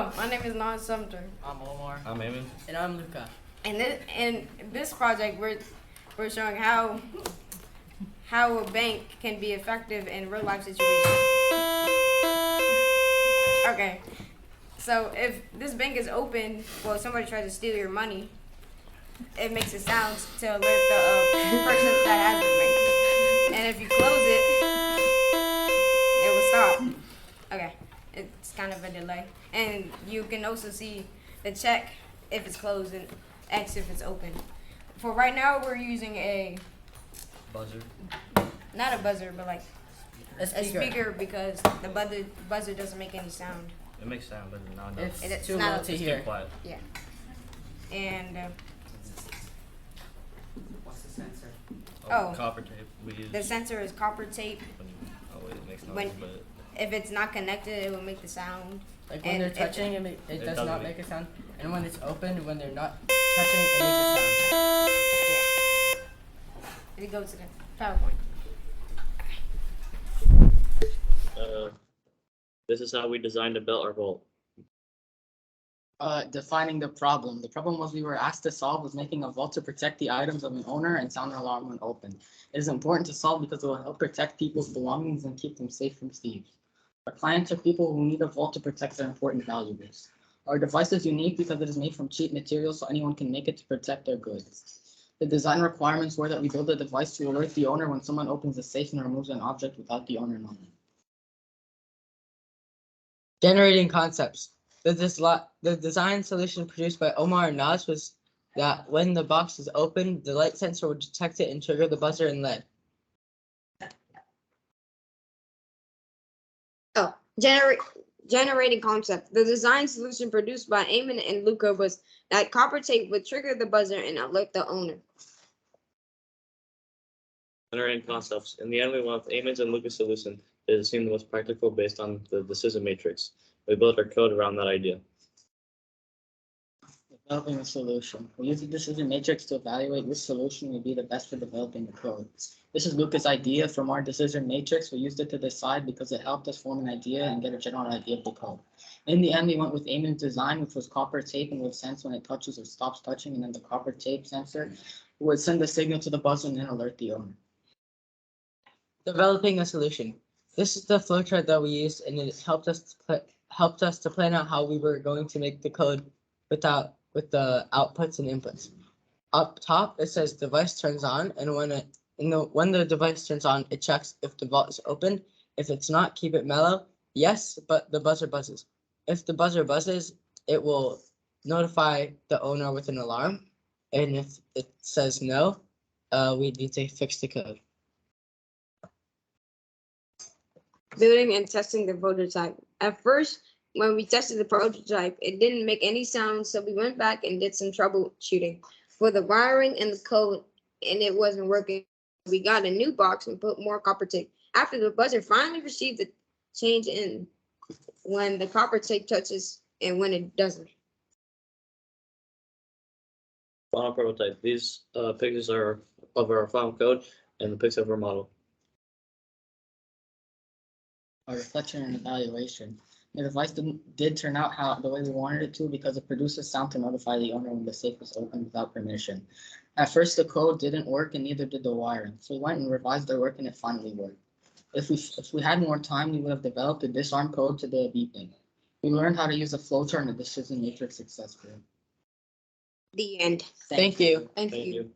Hello, my name is Non Sumter. I'm Omar. I'm Eamon. And I'm Luca. And in this project, we're showing how a bank can be effective in real life situations. Okay, so if this bank is open, well, somebody tries to steal your money, it makes a sound to alert the person that has the bank. And if you close it will stop. Okay, it's kind of a delay. And you can also see the check if it's closed and X if it's open. For right now, we're using a Buzzer. not a buzzer, but like A speaker because the buzzer doesn't make any sound. It makes sound, but not enough. It's It's too not low a- to It's hear. too quiet. Yeah. And What's the sensor? Oh. Copper tape. We use. the sensor is copper tape. Oh wait, it makes noise, When- but If it's not connected, it will make the sound. Like when And they're if- touching, it does doesn't not make- make a sound. And when it's open, when they're not touching, it makes a sound. Yeah. It goes to the PowerPoint. This is how we designed a belt or bolt. Defining the problem. The problem was we were asked to solve was making a vault to protect the items of an owner and sound an alarm when open. It is important to solve because it will help protect people's belongings and keep them safe from thieves. Our clients are people who need a vault to protect their important valuables. Our device is unique because it is made from cheap materials so anyone can make it to protect their goods. The design requirements were that we build a device to alert the owner when someone opens a safe and removes an object without the owner knowing. Generating concepts. The design solution produced by Omar and Naz was that when the box is open, the light sensor would detect it and trigger the buzzer in LED. Oh, generating concept. The design solution produced by Eamon and Luca was that copper tape would trigger the buzzer and alert the owner. Generating concepts. In the end, we went with Eamon's and Lucas' solution that is seemed the most practical based on the decision matrix. We built our code around that idea. Developing a solution. We use the decision matrix to evaluate which solution would be the best for developing the code. This is Lucas' idea from our decision matrix. We used it to decide because it helped us form an idea and get a general idea of the code. In the end, we went with Eamon's design, which was copper tape and would sense when it touches or stops touching, and then the copper tape sensor would send a signal to the buzzer and then alert the owner. Developing a solution. This is the flowchart that we used, and it helped us to plan out how we were going to make the code with the outputs and inputs. Up top, it says device turns on, and when the device turns on, it checks if the vault is open. If it's not, keep it mellow. Yes, but the buzzer buzzes. If the buzzer buzzes, it will notify the owner with an alarm, and if it says no, we need to fix the code. Building and testing the prototype. At first, when we tested the prototype, it didn't make any sound, so we went back and did some troubleshooting for the wiring and the code, and it wasn't working. We got a new box and put more copper tape. After the buzzer finally received the change in when the copper tape touches and when it doesn't. Final prototype. These pictures are of our final code and the pics of our model. A reflection and evaluation. The device did turn out the way we wanted it to because it produces sound to notify the owner when the safe was open without permission. At first, the code didn't work and neither did the wiring, so we went and revised our work and it finally worked. If we had more time, we would have developed a disarm code to the beeping. We learned how to use a flowchart and a decision matrix successfully. The end. Thank you. Thank Thank you. you.